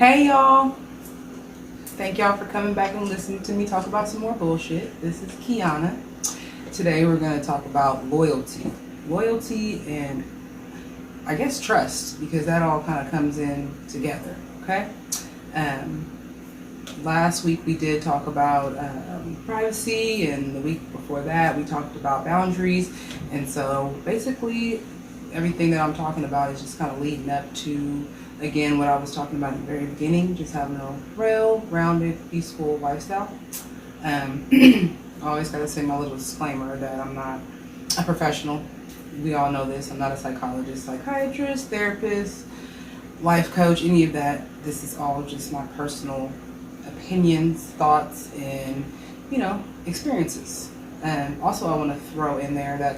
Hey y'all, thank y'all for coming back and listening to me talk about some more bullshit. This is Kiana. Today we're going to talk about loyalty. Loyalty and I guess trust, because that all kind of comes in together, okay? Last week we did talk about privacy, and the week before that we talked about boundaries. And so basically everything that I'm talking about is just kind of leading up to, again, what I was talking about in the very beginning, just having a well-rounded, peaceful lifestyle. I always got to say my little disclaimer that I'm not a professional. We all know this. I'm not a psychologist, psychiatrist, therapist, life coach, any of that. This is all just my personal opinions, thoughts, and, experiences. And also I want to throw in there that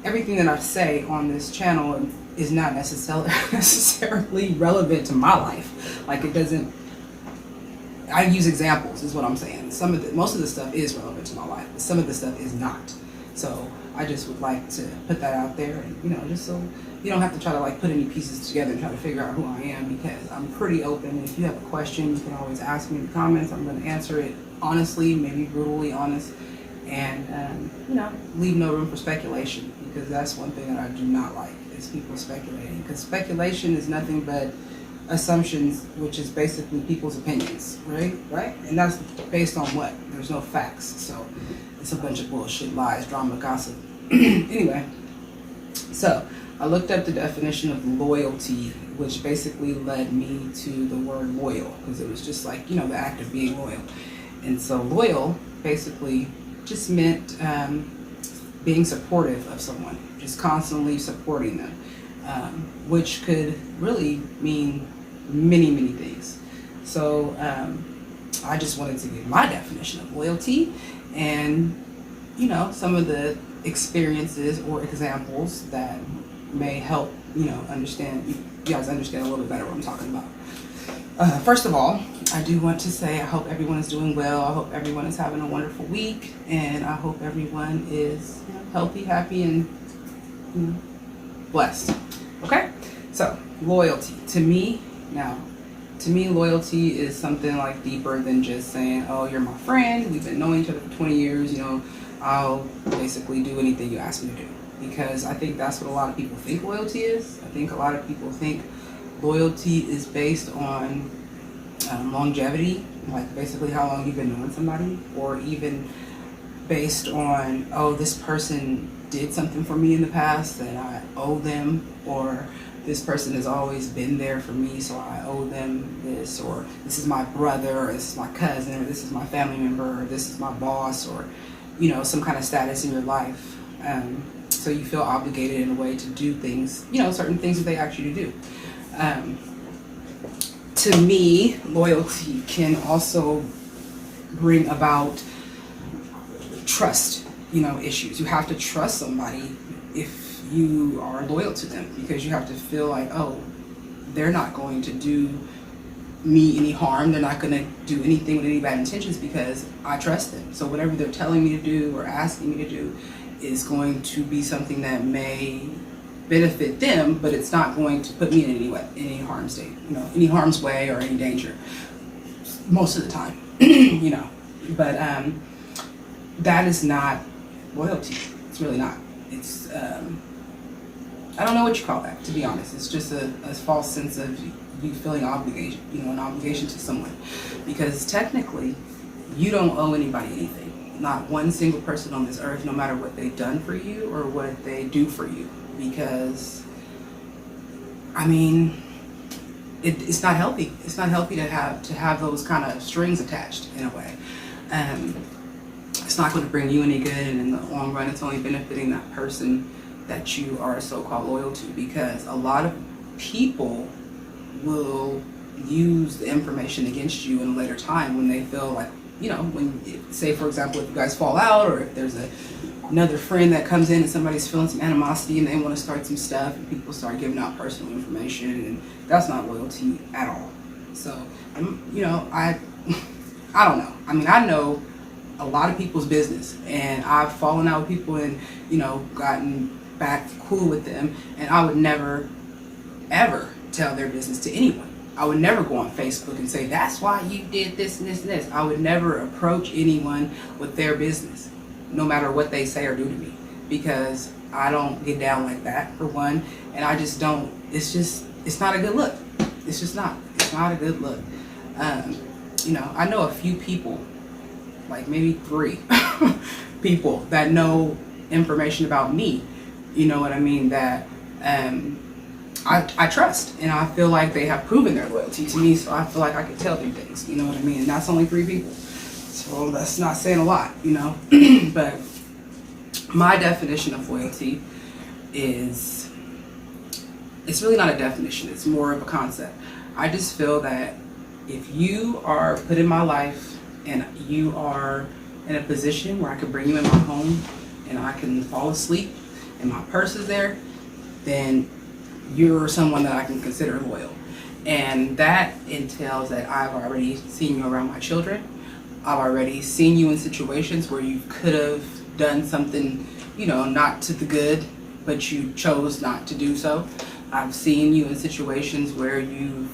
everything that I say on this channel is not necessarily relevant to my life. Like, it doesn't, I use examples is what I'm saying. Most of the stuff is relevant to my life, but some of the stuff is not. So I just would like to put that out there, and just so you don't have to try to put any pieces together and try to figure out who I am, because I'm pretty open. If you have a question, you can always ask me in the comments. I'm going to answer it honestly, maybe brutally honest, and leave no room for speculation, because that's one thing that I do not like, is people speculating, because speculation is nothing but assumptions, which is basically people's opinions, right? And that's based on what? There's no facts, so it's a bunch of bullshit, lies, drama, gossip. Anyway, so I looked up the definition of loyalty, which basically led me to the word loyal, because it was just the act of being loyal. And so loyal basically just meant being supportive of someone, just constantly supporting them, which could really mean many, many things. So I just wanted to give my definition of loyalty, and some of the experiences or examples that may help understand, you guys understand a little bit better what I'm talking about. First of all, I do want to say I hope everyone is doing well. I hope everyone is having a wonderful week, and I hope everyone is healthy, happy, and blessed. Okay? So, loyalty. To me, loyalty is something deeper than just saying, oh, you're my friend, we've been knowing each other for 20 years, I'll basically do anything you ask me to do. Because I think that's what a lot of people think loyalty is. I think a lot of people think loyalty is based on longevity, basically how long you've been knowing somebody, or even based on, oh, this person did something for me in the past that I owe them, or this person has always been there for me, so I owe them this, or this is my brother, or this is my cousin, or this is my family member, or this is my boss, or some kind of status in your life. So you feel obligated in a way to do things, certain things that they ask you to do. To me, loyalty can also bring about trust, issues. You have to trust somebody if you are loyal to them, because you have to feel like, oh, they're not going to do me any harm. They're not going to do anything with any bad intentions, because I trust them. So whatever they're telling me to do or asking me to do is going to be something that may benefit them, but it's not going to put me in any harm state, any harm's way or any danger most of the time. But that is not loyalty. It's really not. It's I don't know what you call that, to be honest. It's just a false sense of you feeling obligation, an obligation to someone, because technically you don't owe anybody anything. Not one single person on this earth, no matter what they've done for you or what they do for you, because it's not healthy. It's not healthy to have those kind of strings attached in a way. It's not going to bring you any good, and in the long run, it's only benefiting that person that you are so-called loyal to, because a lot of people will use the information against you in a later time when they feel like, when, say for example, if you guys fall out, or if there's another friend that comes in and somebody's feeling some animosity and they want to start some stuff, and people start giving out personal information, and that's not loyalty at all. So, I don't know. I know a lot of people's business, and I've fallen out with people and, gotten back cool with them, and I would never, ever tell their business to anyone. I would never go on Facebook and say, that's why you did this and this and this. I would never approach anyone with their business, no matter what they say or do to me, because I don't get down like that, for one, and I just don't, it's not a good look. It's not a good look. I know a few people, like maybe 3 people that know information about me, you know what I mean, that I trust, and I feel like they have proven their loyalty to me, so I feel like I can tell them things, you know what I mean, and that's only 3 people, so that's not saying a lot, but my definition of loyalty is, it's really not a definition, it's more of a concept. I just feel that if you are put in my life and you are in a position where I can bring you in my home and I can fall asleep and my purse is there, then you're someone that I can consider loyal. And that entails that I've already seen you around my children. I've already seen you in situations where you could have done something, not to the good, but you chose not to do so. I've seen you in situations where you've,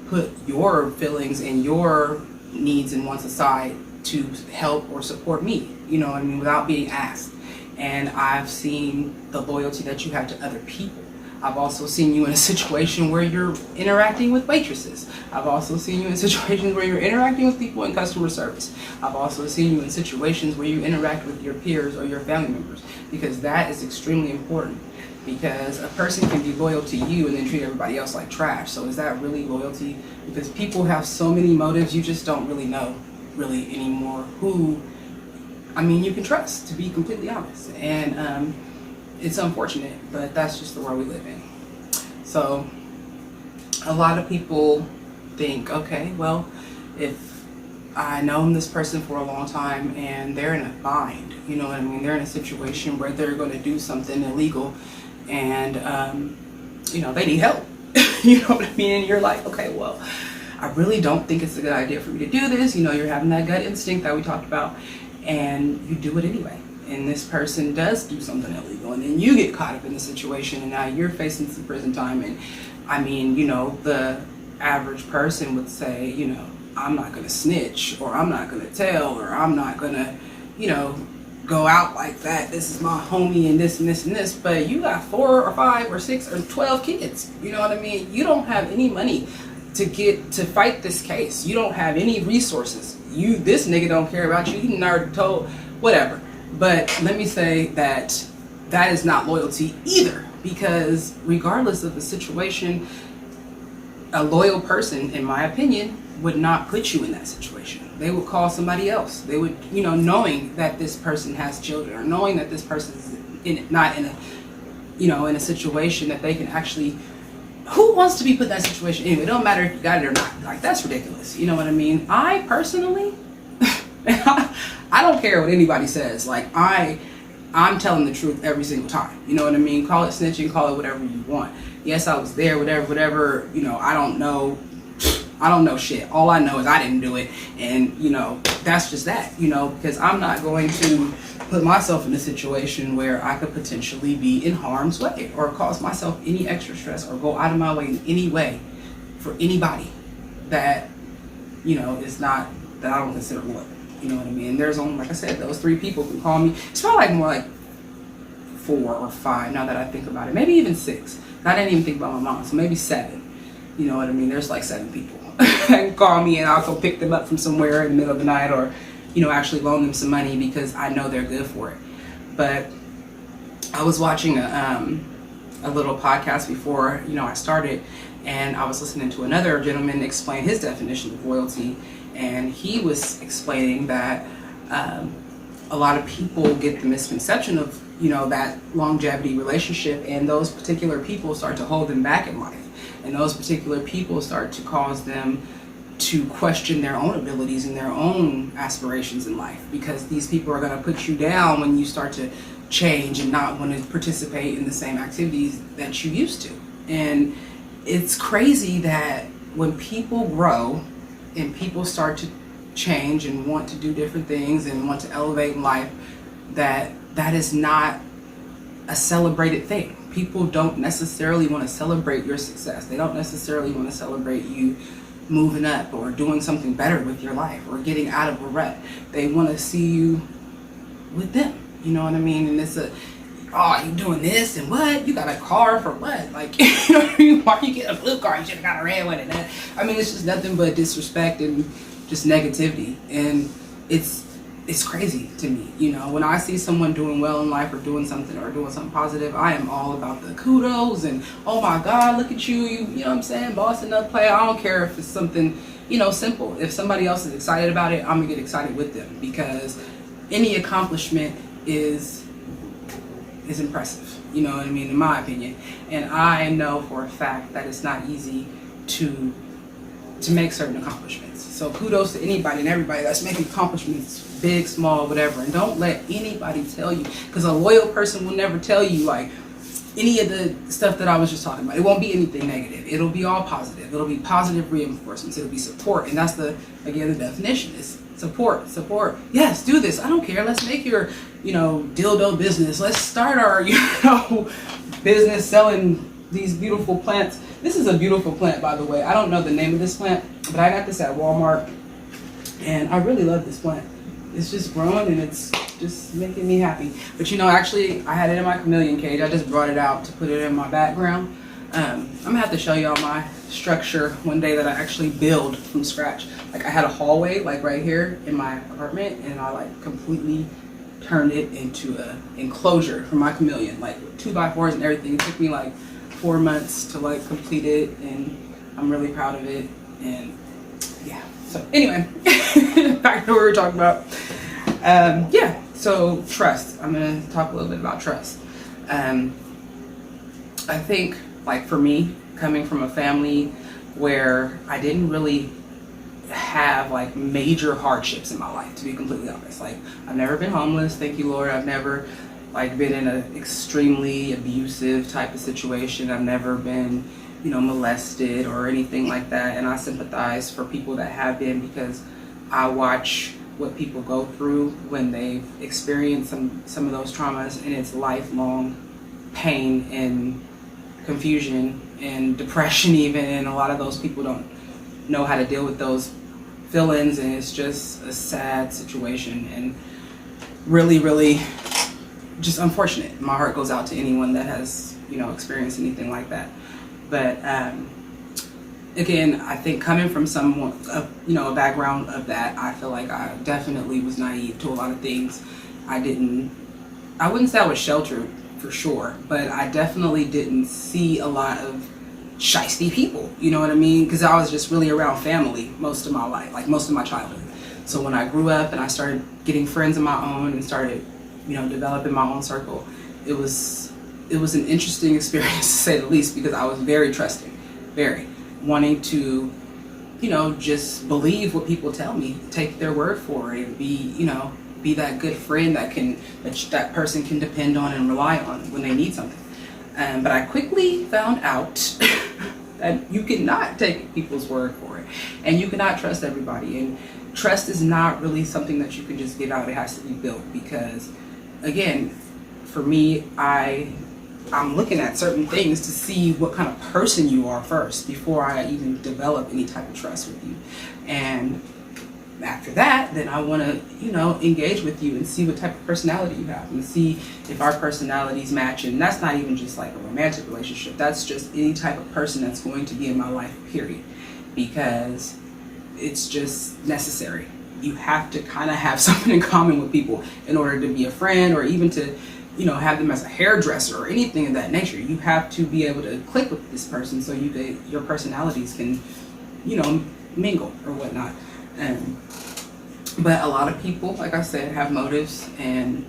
put your feelings and your needs and wants aside to help or support me, without being asked. And I've seen the loyalty that you have to other people. I've also seen you in a situation where you're interacting with waitresses. I've also seen you in situations where you're interacting with people in customer service. I've also seen you in situations where you interact with your peers or your family members, because that is extremely important. Because a person can be loyal to you and then treat everybody else like trash. So is that really loyalty? Because people have so many motives, you just don't really know anymore who, you can trust, to be completely honest. And it's unfortunate, but that's just the world we live in. So a lot of people think, okay, well, if I known this person for a long time and they're in a bind, they're in a situation where they're going to do something illegal and, they need help, and you're like, okay, well, I really don't think it's a good idea for me to do this. You're having that gut instinct that we talked about, and you do it anyway. And this person does do something illegal, and then you get caught up in the situation, and now you're facing some prison time. And the average person would say, I'm not going to snitch, or I'm not going to tell, or I'm not going to, go out like that. This is my homie and this and this and this. But you got 4 or 5 or 6 or 12 kids. You know what I mean? You don't have any money to fight this case. You don't have any resources. This nigga don't care about you. He already told, whatever. But let me say that is not loyalty either, because regardless of the situation, a loyal person, in my opinion, would not put you in that situation. They would call somebody else. They would, knowing that this person has children, or knowing that this person is not in a situation that they can actually. Who wants to be put in that situation anyway? It don't matter if you got it or not. Like, that's ridiculous. You know what I mean? I personally, I don't care what anybody says. Like, I'm telling the truth every single time. You know what I mean? Call it snitching, call it whatever you want. Yes, I was there, whatever. I don't know shit. All I know is I didn't do it. And, that's just that, because I'm not going to put myself in a situation where I could potentially be in harm's way or cause myself any extra stress or go out of my way in any way for anybody that, is not, that I don't consider loyal. You know what I mean? And there's only, like I said, those 3 people can call me. It's probably more like 4 or 5 now that I think about it. Maybe even 6. I didn't even think about my mom, so maybe 7. You know what I mean? There's like 7 people that can call me and I'll go pick them up from somewhere in the middle of the night, or, actually loan them some money because I know they're good for it. But I was watching a little podcast before, I started, and I was listening to another gentleman explain his definition of loyalty. And he was explaining that a lot of people get the misconception of, that longevity relationship, and those particular people start to hold them back in life. And those particular people start to cause them to question their own abilities and their own aspirations in life, because these people are going to put you down when you start to change and not want to participate in the same activities that you used to. And it's crazy that when people grow and people start to change and want to do different things and want to elevate in life, that is not a celebrated thing. people don't necessarily want to celebrate your success. They don't necessarily want to celebrate you moving up or doing something better with your life or getting out of a rut. They want to see you with them. You know what I mean? And it's oh, you doing this and what? You got a car for what? Like, you know what I mean? Why you get a blue car? You should have got a red one. And that. I mean, it's just nothing but disrespect and just negativity. And it's crazy to me. You know, when I see someone doing well in life or doing something positive, I am all about the kudos and, oh my God, look at you. You know what I'm saying? Bossing up, play. I don't care if it's something, you know, simple. If somebody else is excited about it, I'm gonna get excited with them, because any accomplishment is impressive, you know what I mean, in my opinion. And I know for a fact that it's not easy to make certain accomplishments. So kudos to anybody and everybody that's making accomplishments, big, small, whatever. And don't let anybody tell you, because a loyal person will never tell you like any of the stuff that I was just talking about. It won't be anything negative. It'll be all positive. It'll be positive reinforcements. It'll be support. And that's the definition is support. Yes, do this. I don't care. Let's make your, you know, dildo business. Let's start our, you know, business selling these beautiful plants. This is a beautiful plant, by the way. I don't know the name of this plant, but I got this at Walmart, and I really love this plant. It's just growing, and it's just making me happy. But you know, actually, I had it in my chameleon cage. I just brought it out to put it in my background. I'm gonna have to show y'all my structure one day that I actually build from scratch. Like, I had a hallway like right here in my apartment, and I like completely turned it into a enclosure for my chameleon, like 2x4s and everything. It took me like 4 months to like complete it, and I'm really proud of it. And yeah, so anyway, back to what we were talking about. Yeah, so trust. I'm gonna talk a little bit about trust. I think, like, for me, coming from a family where I didn't really have like major hardships in my life, to be completely honest. Like, I've never been homeless, thank you Lord. I've never like been in an extremely abusive type of situation. I've never been, you know, molested or anything like that. And I sympathize for people that have been, because I watch what people go through when they've experienced some of those traumas, and it's lifelong pain and confusion and depression even, and a lot of those people don't know how to deal with those feelings, and it's just a sad situation and really, really just unfortunate. My heart goes out to anyone that has, you know, experienced anything like that. But again, I think coming from someone, you know, a background of that, I feel like I definitely was naive to a lot of things. I wouldn't say I was sheltered for sure, but I definitely didn't see a lot of shiesty people, you know what I mean? Because I was just really around family most of my life, like most of my childhood. So when I grew up and I started getting friends of my own and started, you know, developing my own circle, it was an interesting experience, to say the least, because I was very trusting, very wanting to, you know, just believe what people tell me, take their word for it, and be, you know, be that good friend that person can depend on and rely on when they need something. But I quickly found out that you cannot take people's word for it, and you cannot trust everybody. And trust is not really something that you can just give out. It has to be built, because, again, for me, I'm looking at certain things to see what kind of person you are first before I even develop any type of trust with you. And after that, then I want to, you know, engage with you and see what type of personality you have, and see if our personalities match. And that's not even just like a romantic relationship. That's just any type of person that's going to be in my life, period. Because it's just necessary. You have to kind of have something in common with people in order to be a friend, or even to, you know, have them as a hairdresser or anything of that nature. You have to be able to click with this person so your personalities can, you know, mingle or whatnot. But a lot of people, like I said, have motives, and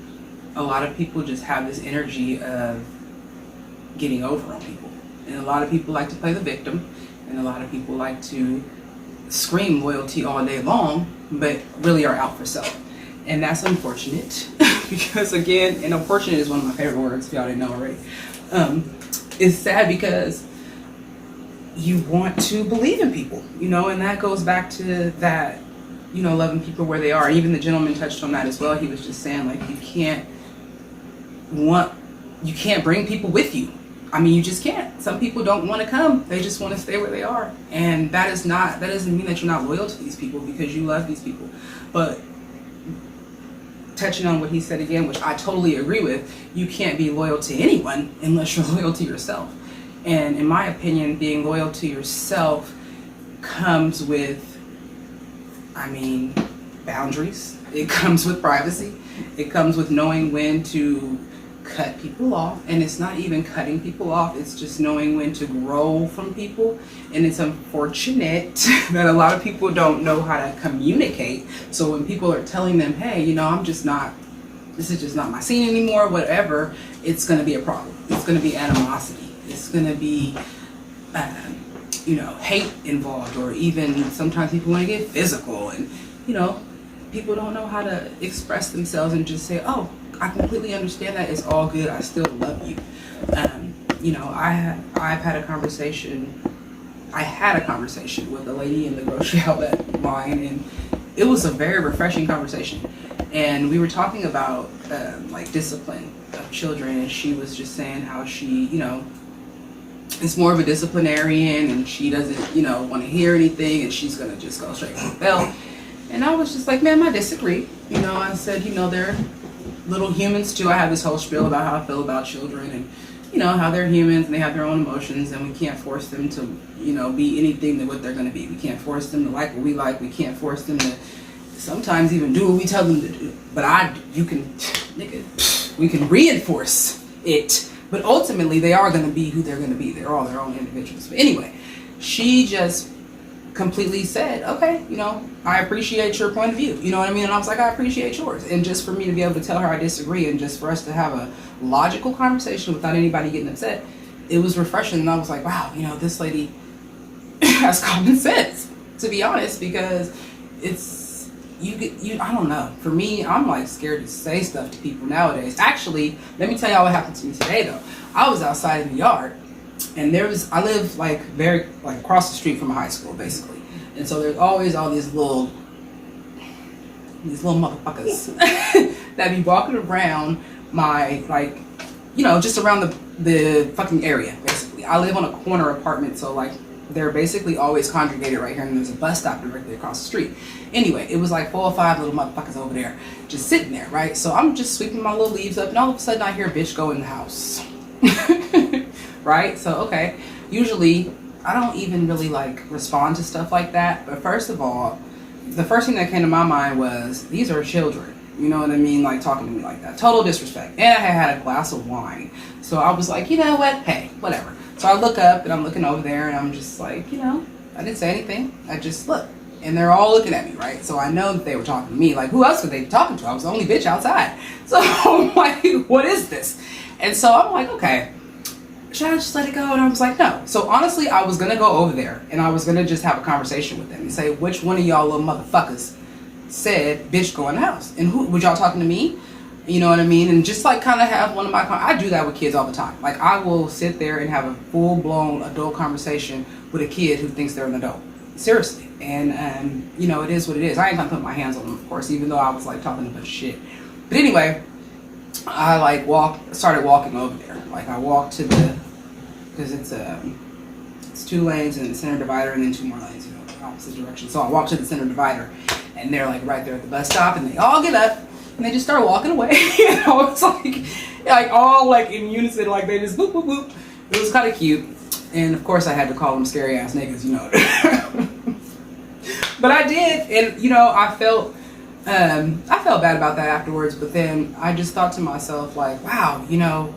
a lot of people just have this energy of getting over on people. And a lot of people like to play the victim, and a lot of people like to scream loyalty all day long, but really are out for self. And that's unfortunate, because, again, and unfortunate is one of my favorite words, if y'all didn't know already. It's sad because you want to believe in people, you know, and that goes back to that, you know, loving people where they are. Even the gentleman touched on that as well. He was just saying, like, you can't bring people with you. I mean, you just can't. Some people don't want to come. They just want to stay where they are. And that doesn't mean that you're not loyal to these people because you love these people. But touching on what he said again, which I totally agree with, you can't be loyal to anyone unless you're loyal to yourself. And in my opinion, being loyal to yourself comes with, I mean, boundaries. It comes with privacy. It comes with knowing when to cut people off. And it's not even cutting people off. It's just knowing when to grow from people. And it's unfortunate that a lot of people don't know how to communicate. So when people are telling them, hey, you know, this is just not my scene anymore, whatever, it's going to be a problem. It's going to be animosity. It's going to be, you know, hate involved, or even sometimes people want to get physical. And, you know, people don't know how to express themselves and just say, oh, I completely understand that. It's all good. I still love you. You know, I've had a conversation. I had a conversation with a lady in the grocery outlet line, and it was a very refreshing conversation. And we were talking about like discipline of children, and she was just saying how she, you know, is more of a disciplinarian, and she doesn't, you know, want to hear anything, and she's gonna just go straight to the belt. And I was just like, ma'am, I disagree. You know, I said, you know, they're little humans too. I have this whole spiel about how I feel about children, and you know, how they're humans and they have their own emotions, and we can't force them to, you know, be anything than what they're going to be. We can't force them to like what we like. We can't force them to sometimes even do what we tell them to do. But we can reinforce it. But ultimately, they are going to be who they're going to be. They're all their own individuals. But anyway, she just completely said, okay, you know, I appreciate your point of view. You know what I mean? And I was like, I appreciate yours. And just for me to be able to tell her I disagree, and just for us to have a logical conversation without anybody getting upset, it was refreshing. And I was like, wow, you know, this lady has common sense, to be honest, because it's, I don't know. For me, I'm like scared to say stuff to people nowadays. Actually, let me tell y'all what happened to me today though. I was outside in the yard, and I live like very, like across the street from a high school basically. And so there's always all these little motherfuckers that be walking around my, like, you know, just around the fucking area basically. I live on a corner apartment, so like they're basically always congregated right here, and there's a bus stop directly across the street. Anyway, it was like 4 or 5 little motherfuckers over there just sitting there, right? So I'm just sweeping my little leaves up, and all of a sudden I hear a bitch go in the house. Right? So okay, usually I don't even really like respond to stuff like that, but first of all, the first thing that came to my mind was, these are children. You know what I mean? Like talking to me like that. Total disrespect. And I had a glass of wine. So I was like, you know what? Hey, whatever. So I look up, and I'm looking over there, and I'm just like, you know, I didn't say anything. I just looked. And they're all looking at me, right? So I know that they were talking to me. Like, who else could they be talking to? I was the only bitch outside. So I'm like, what is this? And so I'm like, okay, should I just let it go? And I was like, no. So honestly, I was going to go over there, and I was going to just have a conversation with them and say, which one of y'all little motherfuckers said, bitch, go in the house? And who, was y'all talking to me? You know what I mean? And just like kind of have one of my, I do that with kids all the time. Like I will sit there and have a full-blown adult conversation with a kid who thinks they're an adult. Seriously. And you know, it is what it is. I ain't gonna put my hands on them, of course, even though I was like talking a bunch of shit. But anyway, I like started walking over there. Like I walked to because it's 2 lanes and the center divider, and then 2 more lanes, you know, opposite direction. So I walked to the center divider, and they're like right there at the bus stop, and they all get up and they just start walking away. You know, it's like all like in unison, like they just boop boop boop. It was kind of cute, and of course I had to call them scary ass niggas, you know. But I did, and you know, I felt bad about that afterwards. But then I just thought to myself, like, wow, you know,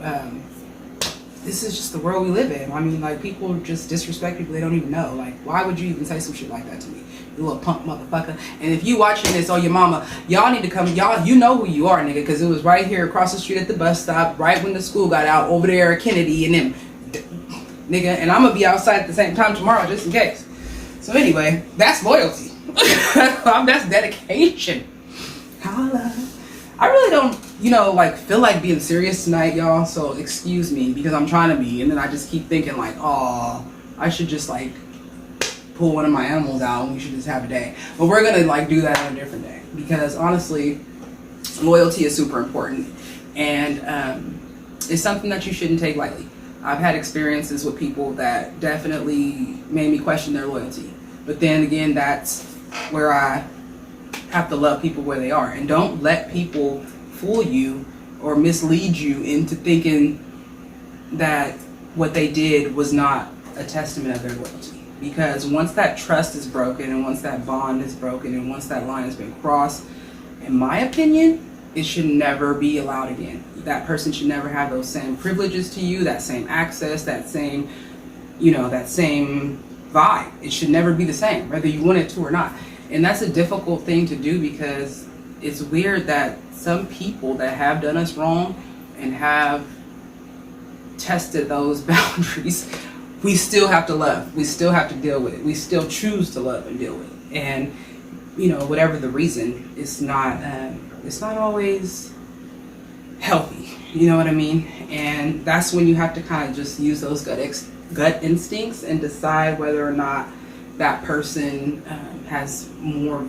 this is just the world we live in. I mean, like, people just disrespect people they don't even know. Like, why would you even say some shit like that to me, you little punk motherfucker? And if you watching this, oh, your mama, y'all need to come. Y'all, you know who you are, nigga, because it was right here across the street at the bus stop, right when the school got out, over there at Kennedy and them, nigga. And I'm gonna be outside at the same time tomorrow, just in case. So anyway, that's loyalty. That's dedication. Holla. I really don't, you know, like feel like being serious tonight, y'all. So excuse me, because I'm trying to be, and then I just keep thinking like, oh, I should just like pull one of my animals out, and we should just have a day. But we're gonna like do that on a different day, because honestly, loyalty is super important, and it's something that you shouldn't take lightly. I've had experiences with people that definitely made me question their loyalty. But then again, that's where I have to love people where they are. And don't let people fool you or mislead you into thinking that what they did was not a testament of their loyalty. Because once that trust is broken, and once that bond is broken, and once that line has been crossed, in my opinion, it should never be allowed again. That person should never have those same privileges to you, that same access, that same, that same vibe. It should never be the same, whether you want it to or not. And that's a difficult thing to do, because it's weird that some people that have done us wrong and have tested those boundaries, we still have to love. We still have to deal with it. We still choose to love and deal with it. And whatever the reason, it's not always healthy. You know what I mean? And that's when you have to kind of just use those gut instincts and decide whether or not that person has more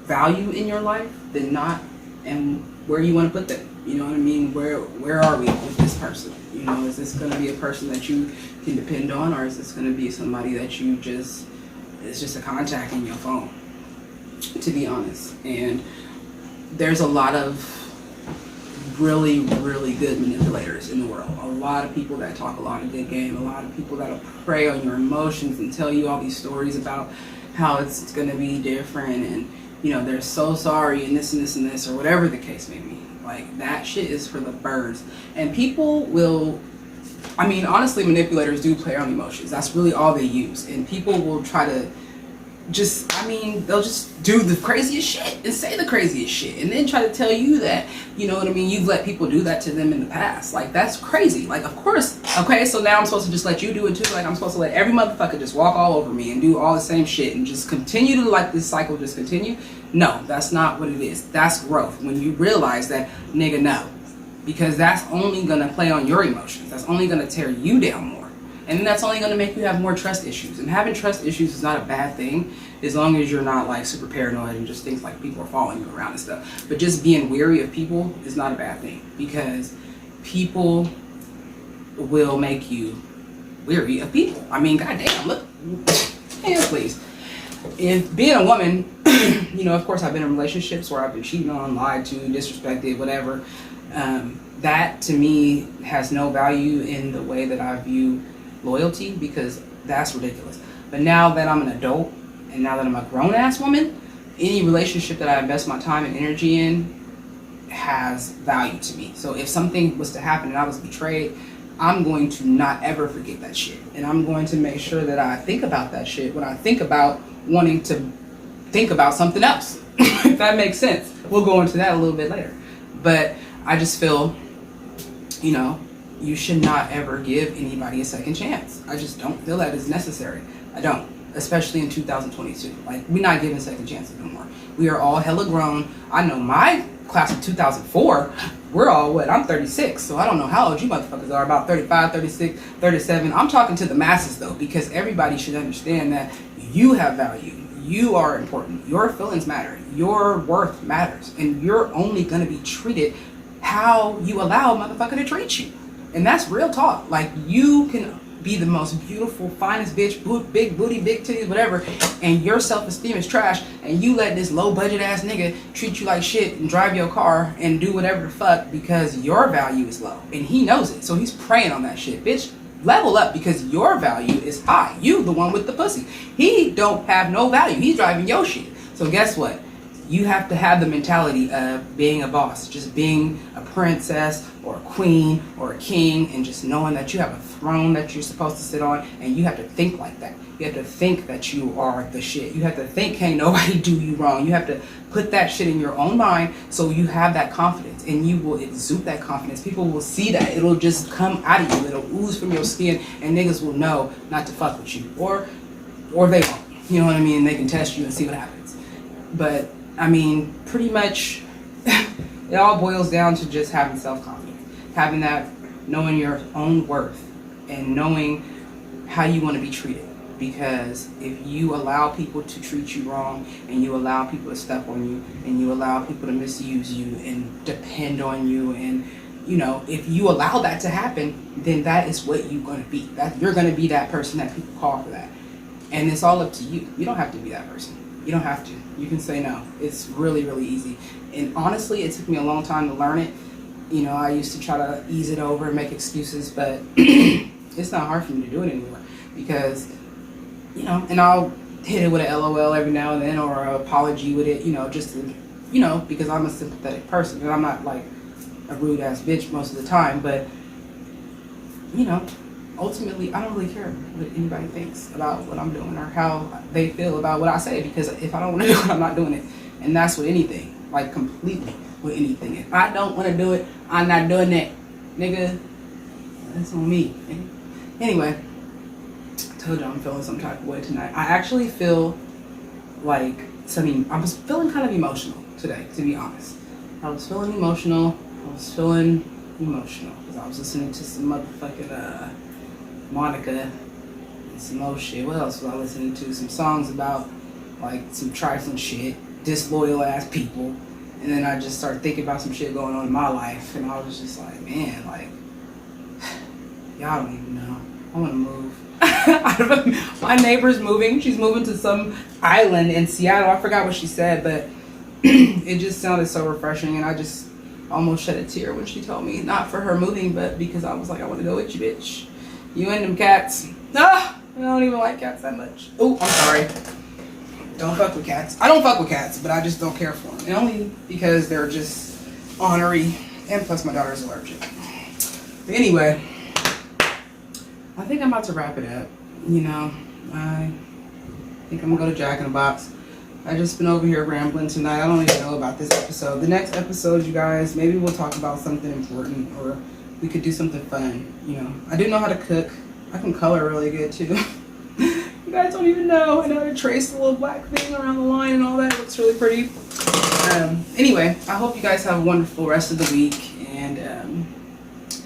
value in your life than not, and where you want to put them. You know what I mean? Where are we with this person? Is this going to be a person that you can depend on, or is this going to be somebody that it's just a contact in your phone, to be honest? And there's a lot of really, really good manipulators in the world. A lot of people that talk a lot of good game, a lot of people that'll prey on your emotions and tell you all these stories about how it's going to be different, and they're so sorry, and this and this and this, or whatever the case may be. Like, that shit is for the birds. And people will, honestly, manipulators do play on emotions. That's really all they use. And people will try to they'll just do the craziest shit and say the craziest shit, and then try to tell you that, you've let people do that to them in the past. Like, that's crazy. Like, of course, okay, so now I'm supposed to just let you do it too? Like, I'm supposed to let every motherfucker just walk all over me and do all the same shit and just continue to let this cycle just continue? No, that's not what it is. That's growth. When you realize that, nigga, no. Because that's only gonna play on your emotions. That's only gonna tear you down more. And then that's only going to make you have more trust issues. And having trust issues is not a bad thing, as long as you're not like super paranoid and just think like people are following you around and stuff. But just being weary of people is not a bad thing, because people will make you weary of people. Goddamn, look, hands please. And being a woman, of course I've been in relationships where I've been cheated on, lied to, disrespected, whatever. That to me has no value in the way that I view loyalty, because that's ridiculous. But now that I'm an adult, and now that I'm a grown-ass woman, any relationship that I invest my time and energy in has value to me. So if something was to happen and I was betrayed, I'm going to not ever forget that shit. And I'm going to make sure that I think about that shit when I think about wanting to think about something else. If that makes sense. We'll go into that a little bit later. But I just feel, you should not ever give anybody a second chance. I just don't feel that is necessary. I don't, especially in 2022. Like, we're not giving second chances no more. We are all hella grown. I know my class of 2004, we're all, I'm 36, so I don't know how old you motherfuckers are, about 35, 36, 37. I'm talking to the masses though, because everybody should understand that you have value. You are important. Your feelings matter. Your worth matters. And you're only going to be treated how you allow a motherfucker to treat you. And that's real talk. Like, you can be the most beautiful, finest bitch, big booty, big titties, whatever, and your self-esteem is trash, and you let this low budget ass nigga treat you like shit and drive your car and do whatever the fuck because your value is low. And he knows it, so he's preying on that shit. Bitch, level up, because your value is high. You, the one with the pussy. He don't have no value. He's driving your shit. So guess what? You have to have the mentality of being a boss, just being a princess or a queen or a king, and just knowing that you have a throne that you're supposed to sit on, and you have to think like that. You have to think that you are the shit. You have to think, can't nobody do you wrong. You have to put that shit in your own mind, so you have that confidence, and you will exude that confidence. People will see that. It'll just come out of you. It'll ooze from your skin, and niggas will know not to fuck with you, or they won't. You know what I mean? They can test you and see what happens. But pretty much it all boils down to just having self-confidence, having that, knowing your own worth, and knowing how you want to be treated. Because if you allow people to treat you wrong, and you allow people to step on you, and you allow people to misuse you and depend on you and you know, if you allow that to happen, then that is what you're going to be. That you're going to be that person that people call for that. And it's all up to you. You don't have to be that person. You don't have to. You can say no. It's really, really easy. And honestly, it took me a long time to learn it. You know, I used to try to ease it over and make excuses, but it's not hard for me to do it anymore because, you know, and I'll hit it with an LOL every now and then or an apology with it, you know, just to, you know, because I'm a sympathetic person and I'm not like a rude ass bitch most of the time, but, you know, ultimately, I don't really care what anybody thinks about what I'm doing or how they feel about what I say, because if I don't want to do it, I'm not doing it. And that's with anything, like completely with anything. If I don't want to do it, I'm not doing it, nigga. That's on me. Anyway, I told you I'm feeling some type of way tonight. I actually feel like I was feeling kind of emotional today, to be honest. I was feeling emotional because I was listening to some motherfucking Monica and some old shit. What else was I listening to? Some songs about like some trifling shit, disloyal ass people. And then I just started thinking about some shit going on in my life, and I was just like, man, like, y'all don't even know. I want to move. My neighbor's moving. She's moving to some island in Seattle. I forgot what she said, but it just sounded so refreshing, and I just almost shed a tear when she told me, not for her moving, but because I was like, I want to go with you, bitch. You and them cats. I don't even like cats that much. Oh, I'm sorry. Don't fuck with cats. I don't fuck with cats, but I just don't care for them. And only because they're just ornery, and plus my daughter's allergic. But anyway, I think I'm about to wrap it up. You know, I think I'm gonna go to Jack in the Box. I just been over here rambling tonight. I don't even know about this episode. The next episode, you guys, maybe we'll talk about something important, or we could do something fun. You know, I do know how to cook. I can color really good too. You guys don't even know. I know how to trace the little black thing around the line and all that. It looks really pretty. Anyway, I hope you guys have a wonderful rest of the week. And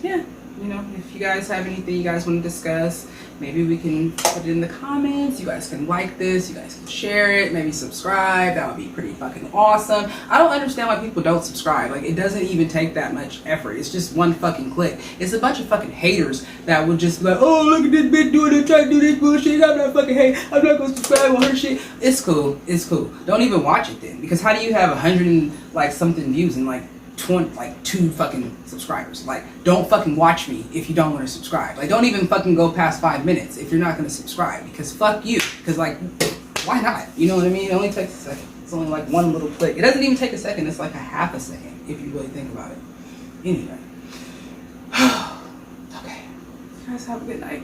yeah, you know, if you guys have anything you guys want to discuss, maybe we can put it in the comments. You guys can like this. You guys can share it. Maybe subscribe. That would be pretty fucking awesome. I don't understand why people don't subscribe. Like, it doesn't even take that much effort. It's just one fucking click. It's a bunch of fucking haters that would just be like, oh, look at this bitch doing it, trying to do this bullshit. I'm not fucking hate. I'm not going to subscribe on her shit. It's cool. It's cool. Don't even watch it then. Because how do you have 100 and like something views and like 2 fucking subscribers? Like, don't fucking watch me if you don't want to subscribe. Like, don't even fucking go past 5 minutes if you're not going to subscribe, because fuck you. Because like, why not? You know what I mean? It only takes a second. It's only like one little click. It doesn't even take a second. It's like a half a second if you really think about it. Anyway. Okay. You guys have a good night.